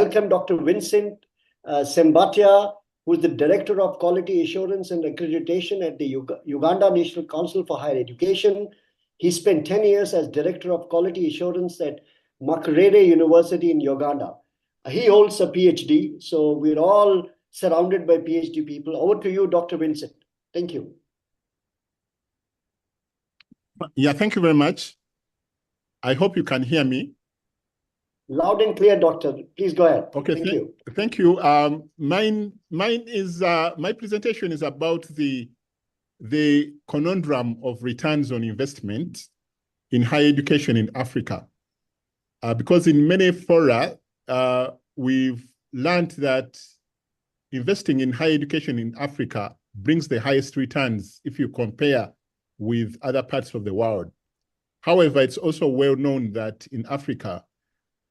welcome Dr. Vincent Ssembatya, who is the Director of Quality Assurance and Accreditation at the Uganda National Council for Higher Education. He spent 10 years as Director of Quality Assurance at Makerere University in Uganda. He holds a PhD, so we're all surrounded by PhD people. Over to you, Dr. Vincent. Thank you. Yeah, thank you very much. I hope you can hear me. Loud and clear, Doctor. Please go ahead. Okay, thank you. Thank you. My presentation is about the conundrum of returns on investment in higher education in Africa. Because in many fora, we've learned that investing in higher education in Africa brings the highest returns if you compare with other parts of the world. However, it's also well known that in Africa,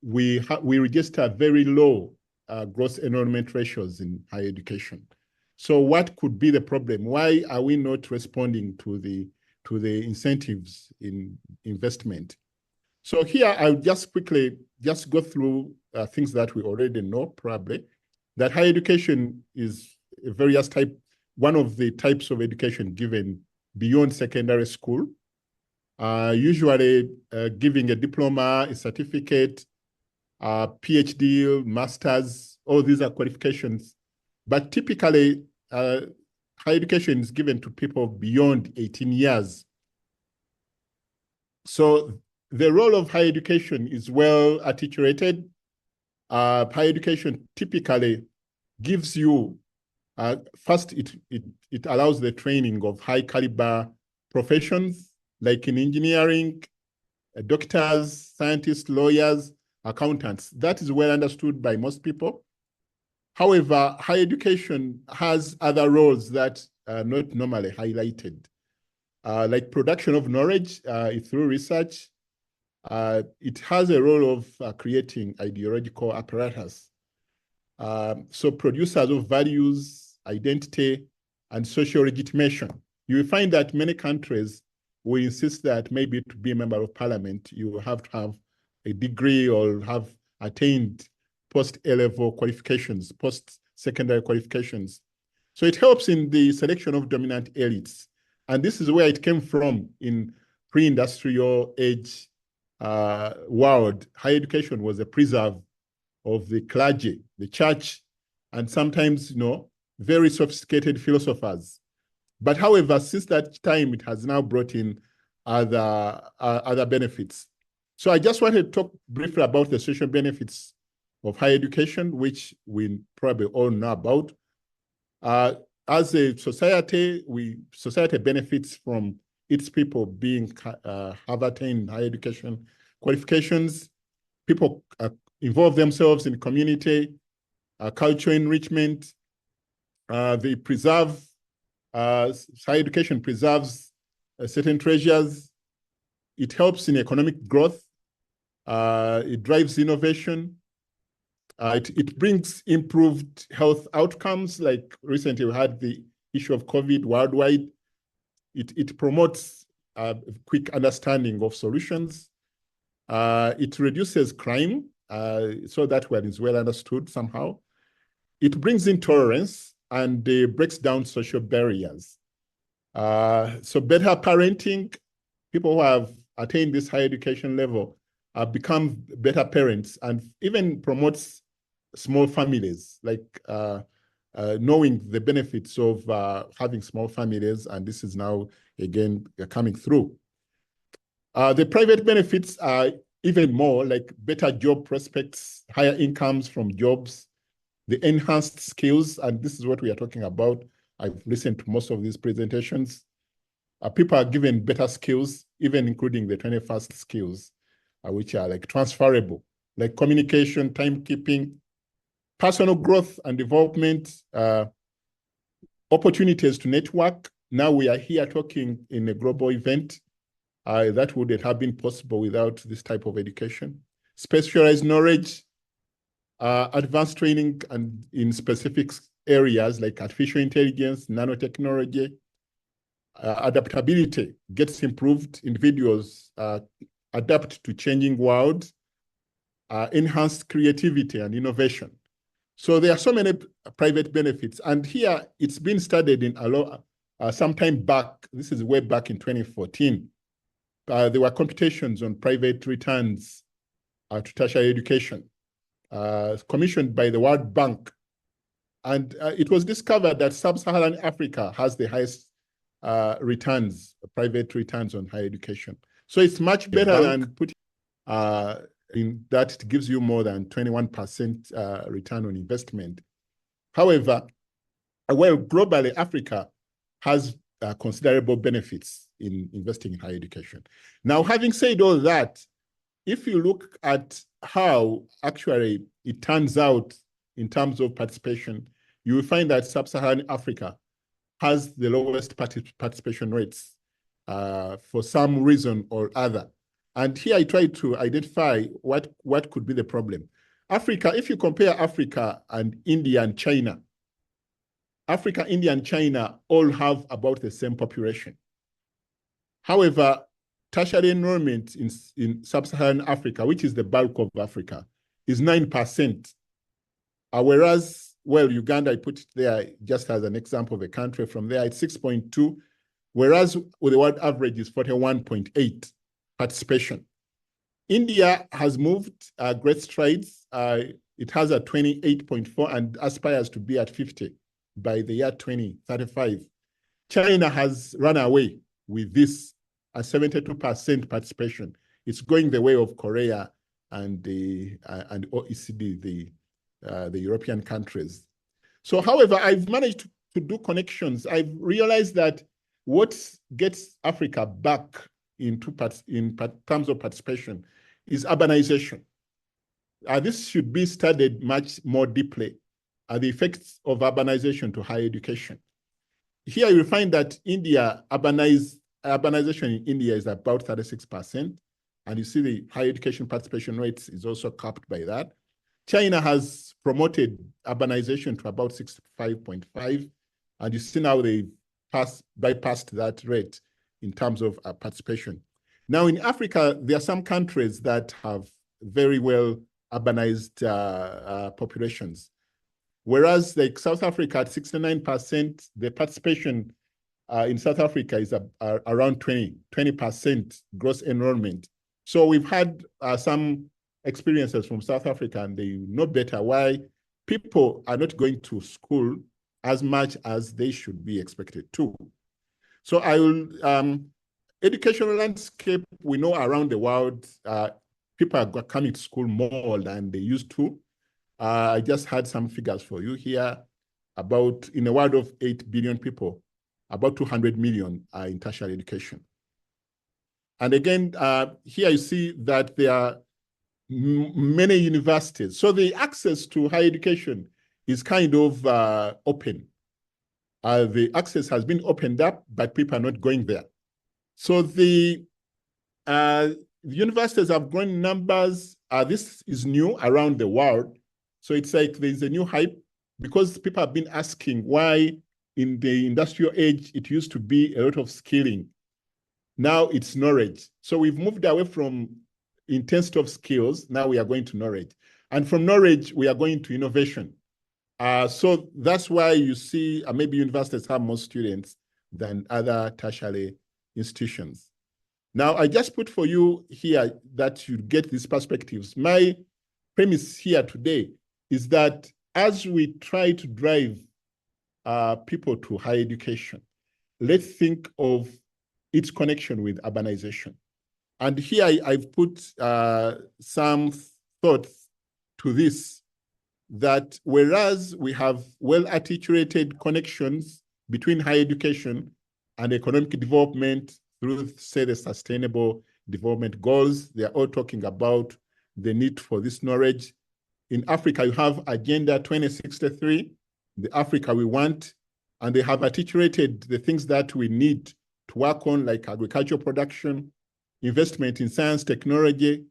we register very low gross enrollment ratios in higher education. So what could be the problem? Why are we not responding to the incentives in investment? So here I'll just quickly go through things that we already know, probably, that higher education is a various one of the types of education given beyond secondary school, usually giving a diploma, a certificate, PhD, master's, all these are qualifications. But typically, higher education is given to people beyond 18 years. So the role of higher education is well articulated. Higher education typically gives you, first, it allows the training of high caliber professions, like in engineering, doctors, scientists, lawyers, accountants. That is well understood by most people. However, higher education has other roles that are not normally highlighted, like production of knowledge through research. It has a role of creating ideological apparatus. So producers of values, identity, and social legitimation. You will find that many countries will insist that maybe to be a member of parliament, you have to have a degree or have attained post-A-level qualifications, post-secondary qualifications. So it helps in the selection of dominant elites. And this is where it came from in pre-industrial age world. Higher education was a preserve of the clergy, the church, and sometimes, very sophisticated philosophers. But however, since that time, it has now brought in other benefits. So I just wanted to talk briefly about the social benefits of higher education, which we probably all know about. As a society, society benefits from its people have attained higher education qualifications. People involve themselves in community, cultural enrichment. They preserve, higher education preserves certain treasures. It helps in economic growth. It drives innovation. It brings improved health outcomes, like recently we had the issue of COVID worldwide. It promotes quick understanding of solutions. It reduces crime, so that one is well understood somehow. It brings in tolerance and breaks down social barriers. So better parenting, people who have attained this higher education level become better parents, and even promotes small families, like knowing the benefits of having small families, and this is now, again, coming through. The private benefits are even more, like better job prospects, higher incomes from jobs, the enhanced skills, and this is what we are talking about. I've listened to most of these presentations. People are given better skills, even including the 21st skills, which are like transferable, like communication, timekeeping, personal growth and development, opportunities to network. Now we are here talking in a global event that wouldn't have been possible without this type of education. Specialized knowledge, advanced training and in specific areas like artificial intelligence, nanotechnology, adaptability gets improved. Individuals adapt to changing world. enhanced creativity and innovation. So there are so many private benefits. And here it's been studied in a lot, some time back. This is way back in 2014. There were computations on private returns to tertiary education, commissioned by the World Bank. And it was discovered that sub-Saharan Africa has the highest returns, private returns on higher education. So it's much better than putting in that it gives you more than 21% return on investment. However, well, globally, Africa has considerable benefits in investing in higher education. Now, having said all that, if you look at how actually it turns out in terms of participation, you will find that sub-Saharan Africa has the lowest participation rates for some reason or other. And here I try to identify what could be the problem. Africa, if you compare Africa and India and China, Africa, India, and China all have about the same population. However, tertiary enrollment in sub-Saharan Africa, which is the bulk of Africa, is 9%. Whereas, well, Uganda, I put it there just as an example of a country. From there, it's 6.2, whereas the world average is 41.8 participation. India has moved great strides. It has a 28.4 and aspires to be at 50 by the year 2035. China has run away with this at 72% participation. It's going the way of Korea and the OECD, the European countries. So, however, I've managed to do connections. I've realized that what gets Africa back in terms of participation is urbanization. This should be studied much more deeply, the effects of urbanization to higher education. Here you will find that urbanization in India is about 36%, and you see the higher education participation rates is also capped by that. China has promoted urbanization to about 65.5, and you see now they've bypassed that rate in terms of participation. Now in Africa, there are some countries that have very well urbanized populations. Whereas like South Africa at 69%, the participation in South Africa is around 20% gross enrollment. So we've had some experiences from South Africa, and they know better why people are not going to school as much as they should be expected to. So I will, educational landscape, we know around the world, people are coming to school more than they used to. I just had some figures for you here about, in a world of 8 billion people, about 200 million are in tertiary education. And again, here you see that there are many universities. So the access to higher education is kind of open. The access has been opened up, but people are not going there. So the universities have grown numbers. This is new around the world. So it's like there's a new hype because people have been asking why in the industrial age, it used to be a lot of skilling. Now it's knowledge. So we've moved away from intensity of skills. Now we are going to knowledge. And from knowledge, we are going to innovation. So that's why you see maybe universities have more students than other tertiary institutions. Now, I just put for you here that you get these perspectives. My premise here today is that as we try to drive people to higher education, let's think of its connection with urbanization. And here I've put some thoughts to this, that whereas we have well-articulated connections between higher education and economic development through, say, the Sustainable Development Goals, they're all talking about the need for this knowledge. In Africa, you have Agenda 2063, the Africa we want, and they have articulated the things that we need to work on, like agricultural production, investment in science, technology,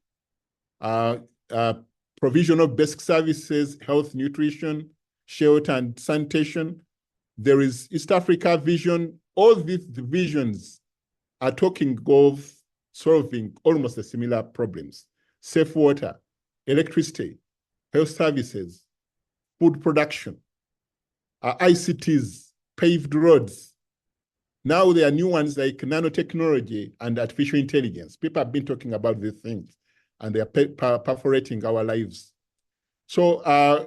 provision of basic services, health, nutrition, shelter, and sanitation. There is East Africa vision. All these visions are talking of solving almost the similar problems. Safe water, electricity, health services, food production, ICTs, paved roads. Now there are new ones like nanotechnology and artificial intelligence. People have been talking about these things, and they are perforating our lives. So, I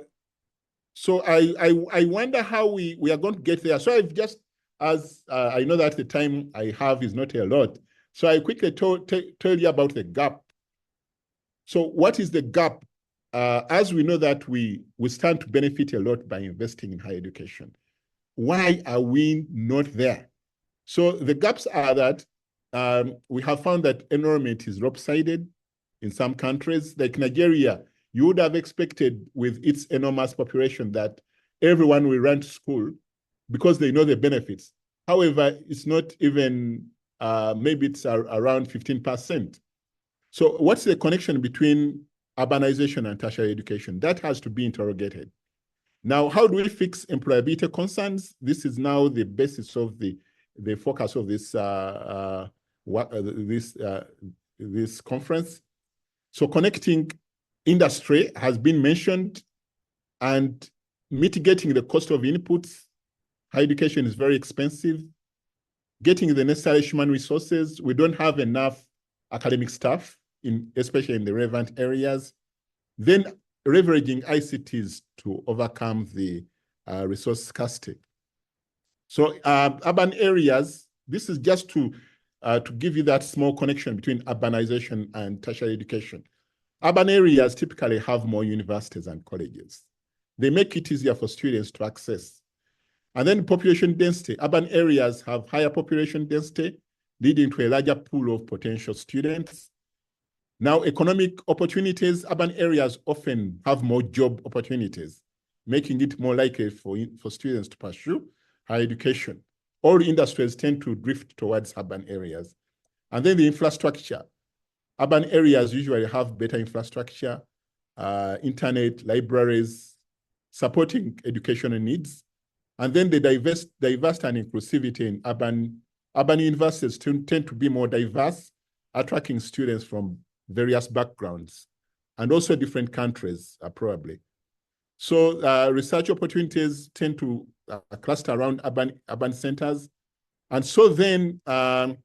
wonder how we are going to get there. So I've just, as I know that the time I have is not a lot, so I quickly tell you about the gap. So what is the gap? As we know that we stand to benefit a lot by investing in higher education. Why are we not there? So the gaps are that we have found that enrollment is lopsided in some countries. Like Nigeria, you would have expected with its enormous population that everyone will run to school because they know the benefits. However, it's not even, maybe it's around 15%. So what's the connection between urbanization and tertiary education? That has to be interrogated. Now, how do we fix employability concerns? This is now the basis of the focus of this this conference. So connecting industry has been mentioned, and mitigating the cost of inputs. Higher education is very expensive. Getting the necessary human resources. We don't have enough academic staff, especially in the relevant areas. Then leveraging ICTs to overcome the resource scarcity. So urban areas, this is just to give you that small connection between urbanization and tertiary education. Urban areas typically have more universities and colleges. They make it easier for students to access. And then population density. Urban areas have higher population density, leading to a larger pool of potential students. Now, economic opportunities, urban areas often have more job opportunities, making it more likely for students to pursue higher education. All industries tend to drift towards urban areas. And then the infrastructure. Urban areas usually have better infrastructure, internet, libraries, supporting educational needs. And then the diversity and inclusivity in urban universities tend to be more diverse, attracting students from various backgrounds, and also different countries, probably. So research opportunities tend to cluster around urban centers. And so then to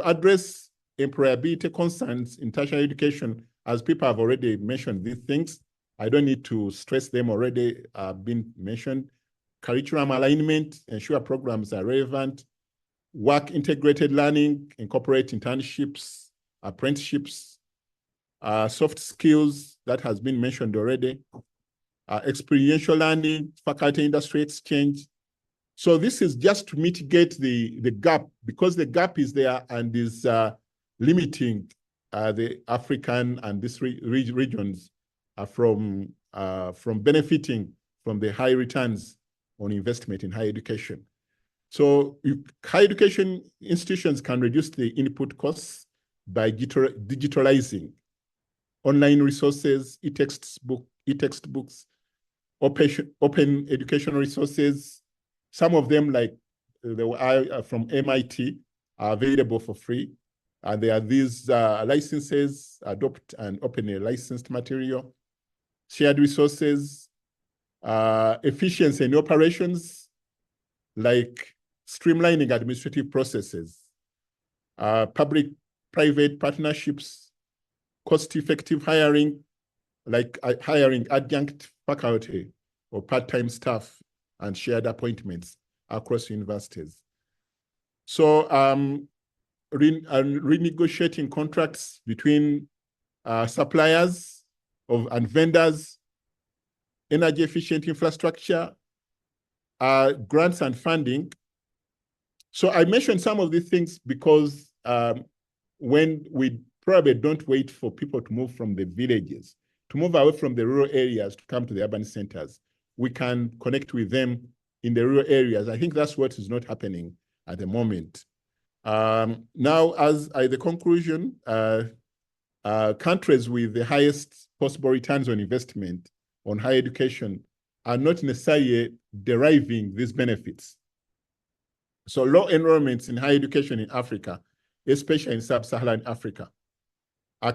address employability concerns in tertiary education, as people have already mentioned these things, I don't need to stress them, already been mentioned. Curriculum alignment, ensure programs are relevant. Work integrated learning, incorporate internships, apprenticeships, soft skills, that has been mentioned already. Experiential learning, faculty industry exchange. So this is just to mitigate the gap, because the gap is there and is limiting the African and these regions from benefiting from the high returns on investment in higher education. So higher education institutions can reduce the input costs by digitalizing online resources, e-textbooks, open educational resources. Some of them, like from MIT, are available for free. And there are these licenses, adopt and open a licensed material, shared resources, efficiency in operations, like streamlining administrative processes, public-private partnerships, cost-effective hiring, like hiring adjunct faculty or part-time staff, and shared appointments across universities. So renegotiating contracts between suppliers and vendors, energy efficient infrastructure, grants and funding. So I mentioned some of these things because when we probably don't wait for people to move from the villages, to move away from the rural areas to come to the urban centers, we can connect with them in the rural areas. I think that's what is not happening at the moment. Now, as the conclusion, countries with the highest possible returns on investment on higher education are not necessarily deriving these benefits. So low enrollments in higher education in Africa, especially in sub-Saharan Africa,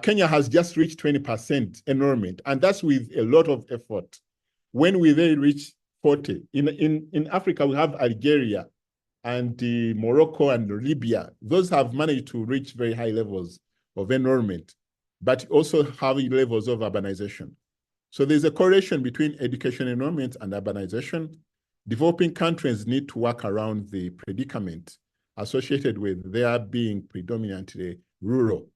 Kenya has just reached 20% enrollment, and that's with a lot of effort. When we then reach 40, in Africa, we have Algeria and Morocco and Libya. Those have managed to reach very high levels of enrollment, but also high levels of urbanization. So there's a correlation between education enrollment and urbanization. Developing countries need to work around the predicament associated with their being predominantly rural.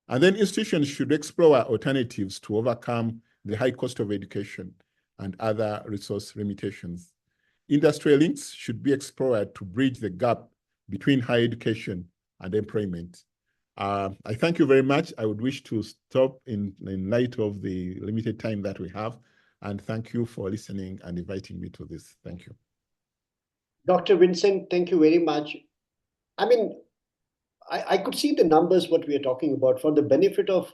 And then institutions should explore alternatives to overcome the high cost of education and other resource limitations. Industrial links should be explored to bridge the gap between higher education and employment. I thank you very much. I would wish to stop in light of the limited time that we have. And thank you for listening and inviting me to this. Thank you. Dr. Vincent, thank you very much. I mean, I could see the numbers, what we are talking about, for the benefit of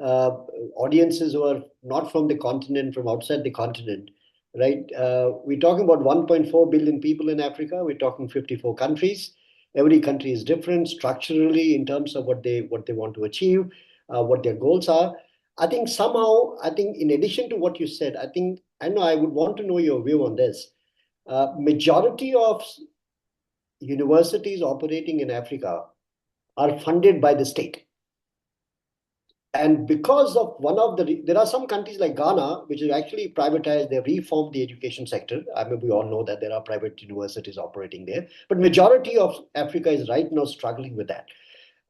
audiences who are not from the continent, from outside the continent, right? We're talking about 1.4 billion people in Africa. We're talking 54 countries. Every country is different structurally in terms of what they want to achieve, what their goals are. I think somehow, in addition to what you said, I would want to know your view on this. Majority of universities operating in Africa are funded by the state. And because of there are some countries like Ghana, which is actually privatized, they reformed the education sector. I mean, we all know that there are private universities operating there, but majority of Africa is right now struggling with that.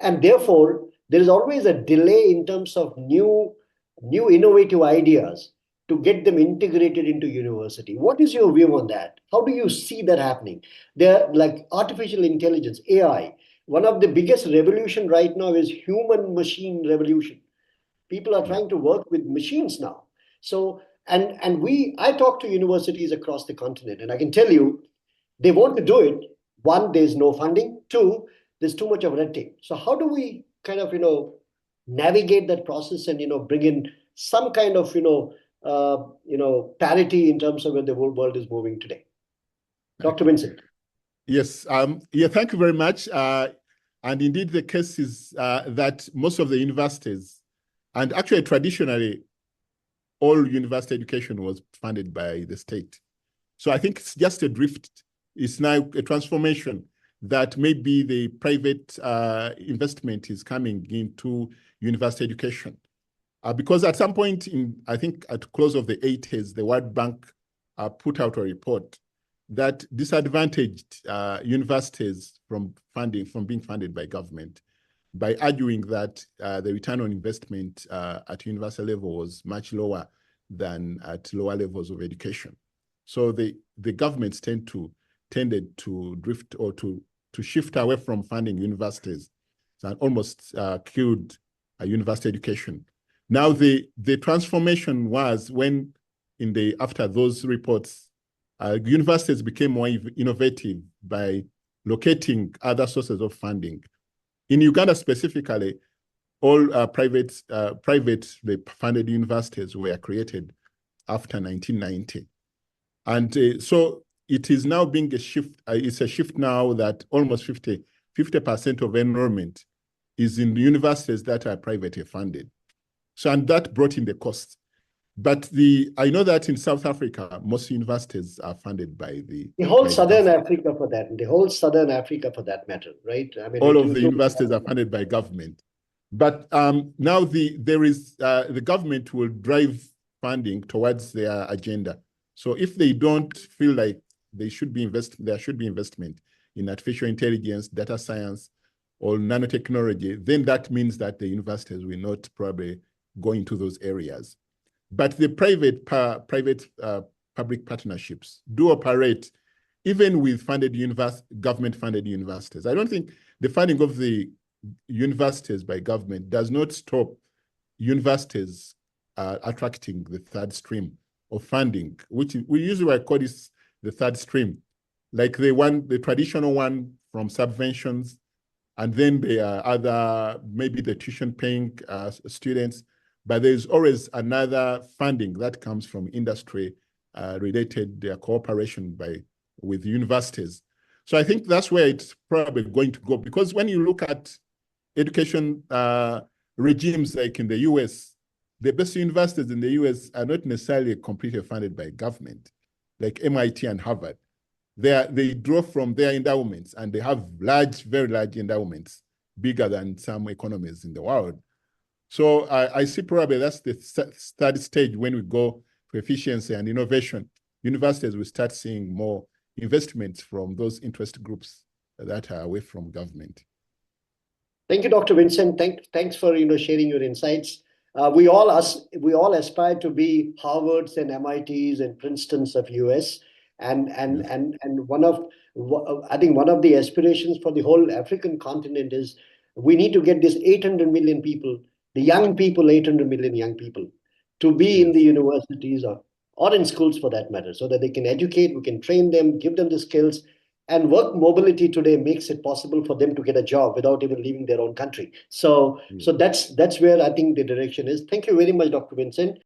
And therefore, there is always a delay in terms of new innovative ideas to get them integrated into university. What is your view on that? How do you see that happening? There, like artificial intelligence, AI, one of the biggest revolution right now is human machine revolution. People are trying to work with machines now. So, I talk to universities across the continent, and I can tell you, they want to do it. One, there's no funding. Two, there's too much of red tape. So how do we kind of, navigate that process and, bring in some kind of, parity in terms of where the whole world is moving today? Dr. Vincent. Yes, thank you very much. And indeed, the case is that most of the universities, and actually traditionally, all university education was funded by the state. So I think it's just a drift. It's now a transformation that maybe the private investment is coming into university education. Because at some point I think at the close of the 80s, the World Bank put out a report that disadvantaged universities from being funded by government by arguing that the return on investment at university level was much lower than at lower levels of education. So the governments tended to drift or to shift away from funding universities and almost killed university education. Now the transformation was when after those reports, universities became more innovative by locating other sources of funding. In Uganda specifically, all privately funded universities were created after 1990. And so it is now being a shift. It's a shift now that almost 50% of enrollment is in the universities that are privately funded. So, and that brought in the cost. But I know that in South Africa, most universities are funded by the whole Southern Africa for that, the whole Southern Africa for that matter, right? I mean, all of the universities are funded by government. But now the government will drive funding towards their agenda. So if they don't feel like there should be investment in artificial intelligence, data science, or nanotechnology, then that means that the universities will not probably go into those areas. But the public partnerships do operate even with government-funded universities. I don't think the funding of the universities by government does not stop universities attracting the third stream of funding, which we usually call this the third stream, like the traditional one from subventions, and then there are other, maybe the tuition-paying students, but there's always another funding that comes from industry-related cooperation with universities. So I think that's where it's probably going to go, because when you look at education regimes like in the US, the best universities in the US are not necessarily completely funded by government, like MIT and Harvard. They draw from their endowments, and they have large, very large endowments, bigger than some economies in the world. So I see probably that's the third stage when we go to efficiency and innovation. Universities will start seeing more investments from those interest groups that are away from government. Thank you, Dr. Vincent. Thanks for sharing your insights. We all aspire to be Harvards and MITs and Princetons of US, and I think one of the aspirations for the whole African continent is we need to get this 800 million people, the young people, 800 million young people, to be in the universities or in schools for that matter, so that they can educate, we can train them, give them the skills. And work mobility today makes it possible for them to get a job without even leaving their own country. So that's where I think the direction is. Thank you very much, Dr. Vincent.